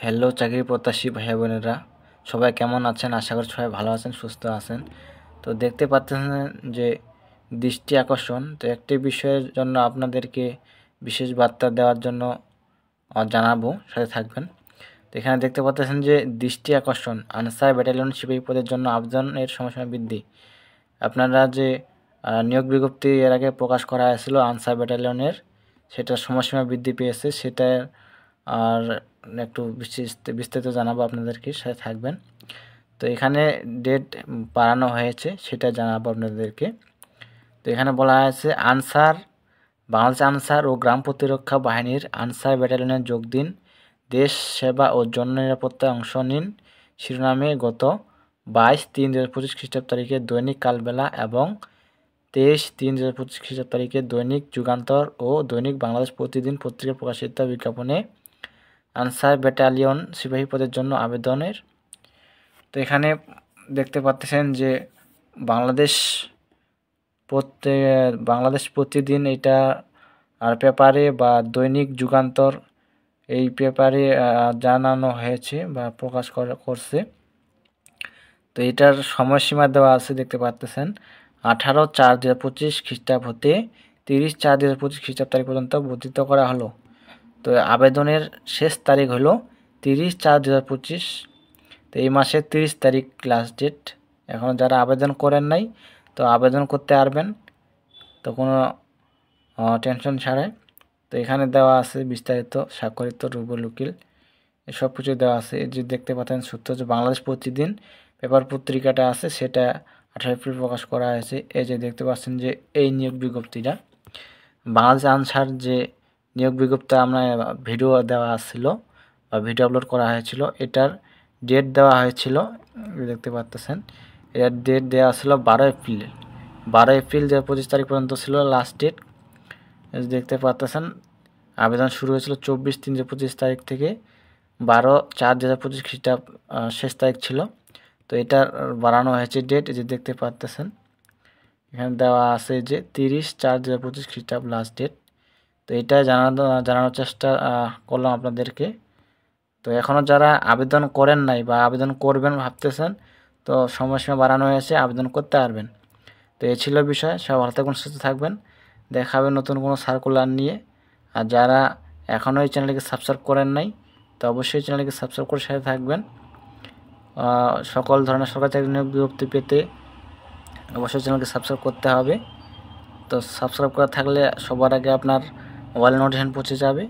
Hello চাকরি প্রত্যাশী ভাই বোনেরা, সবাই কেমন আছেন? আশা করি সবাই ভালো আছেন, সুস্থ আছেন। তো দেখতে পাচ্ছেন যে দৃষ্টি আকর্ষণ, তো একটি বিষয়ের জন্য আপনাদেরকে বিশেষ বার্তা দেওয়ার জন্য জানাবো, সাথে থাকবেন। তো এখানে দেখতে পাচ্ছেন যে দৃষ্টি আকর্ষণ, আনসার ব্যাটালিয়ন সিপাহী পদের জন্য আবেদনের সময়সীমা বৃদ্ধি। আপনারা যে নিয়োগ বিজ্ঞপ্তি এর আগে প্রকাশ করা হয়েছিল আনসার ব্যাটালিয়নের, সেটার সময়সীমা বৃদ্ধি পেয়েছে। সেটা আর একটু বিস্তারিত জানাবো আপনাদেরকে, সাথে থাকবেন। তো এখানে ডেট বাড়ানো হয়েছে, সেটা জানাবো আপনাদেরকে। তো এখানে বলা হয়েছে বাংলাদেশ আনসার ও গ্রাম প্রতিরক্ষা বাহিনীর আনসার ব্যাটালিয়নে যোগ দিন, দেশ সেবা ও জননিরাপত্তায় অংশ নিন শিরোনামে গত 22/3/2025 খ্রিস্টাব্দ তারিখে দৈনিক কালবেলা এবং 23/3/2025 খ্রিস্টাব্দ তারিখে দৈনিক যুগান্তর ও দৈনিক বাংলাদেশ প্রতিদিন পত্রিকায় প্রকাশিত বিজ্ঞাপনে আনসার ব্যাটালিয়ন সিপাহী পদের জন্য আবেদনের। তো এখানে দেখতে পাচ্ছেন যে বাংলাদেশ প্রতিদিন এটা আর পেপারে বা দৈনিক যুগান্তর এই পেপারে জানানো হয়েছে বা প্রকাশ করছে। তো এটার সময়সীমা দেওয়া আছে, দেখতে পাচ্ছেন 18/4/2025 খ্রিস্টাব্দ হতে 30/4/2025 খ্রিস্টাব্দ তারিখ পর্যন্ত বর্ধিত করা হলো। তো আবেদনের শেষ তারিখ হলো 30/4/2025। তো এই মাসের 30 তারিখ লাস্ট ডেট। এখনও যারা আবেদন করেন নাই, তো আবেদন করতে পারবেন, তো কোনো টেনশন ছাড়াই। তো এখানে দেওয়া আছে বিস্তারিত, স্বাক্ষরিত রুবেল উকিল, সব কিছু দেওয়া আছে। এই যে দেখতে পাচ্ছেন সূত্র যে বাংলাদেশ প্রতিদিন পেপার পত্রিকাটা আছে, সেটা 18 এপ্রিল প্রকাশ করা হয়েছে। এই যে দেখতে পাচ্ছেন যে এই নিয়োগ বিজ্ঞপ্তিটা, বাংলাদেশ আনসার যে নিয়োগ বিজ্ঞপ্তি আমরা ভিডিও দেওয়া ছিল বা ভিডিও আপলোড করা হয়েছিল, এটার ডেট দেওয়া হয়েছিল, দেখতে পাচ্ছেন এটার ডেট দেওয়া ছিল 12 এপ্রিল। 12 এপ্রিল 2025 তারিখ পর্যন্ত ছিল লাস্ট ডেট। দেখতে পাচ্ছেন আবেদন শুরু হয়েছিল 24/3/2025 তারিখ থেকে 12/4/2025 খ্রিস্টাব্দ শেষ তারিখ ছিল। তো এটা বাড়ানো হয়েছে ডেট, এই যে দেখতে পাচ্ছেন এখানে দেওয়া আছে যে 30/4/2025 খ্রিস্টাব্দ লাস্ট ডেট। তো এটা জানানোর চেষ্টা করলাম আপনাদেরকে। তো এখনও যারা আবেদন করেন নাই বা আবেদন করবেন ভাবতেছেন, তো সময়সীমা বাড়ানো হয়েছে, আবেদন করতে পারবেন। তো এই ছিল বিষয়। সব ভালো থাকবেন, সুস্থ থাকবেন। দেখা হবে নতুন কোনো সার্কুলার নিয়ে। আর যারা এখনও এই চ্যানেলকে সাবস্ক্রাইব করেন নাই, তো অবশ্যই চ্যানেলকে সাবস্ক্রাইব করে সাথে থাকবেন। সকল ধরনের সরকারি চাকরি নিয়োগ বিজ্ঞপ্তি পেতে অবশ্যই চ্যানেলকে সাবস্ক্রাইব করতে হবে। তো সাবস্ক্রাইব করা থাকলে সবার আগে আপনার মোবাইল নোটিফিকেশন পৌঁছে যাবে।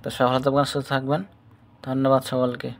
তো সব ভালো থাকবেন, সুস্থ থাকবেন। ধন্যবাদ সকলকে।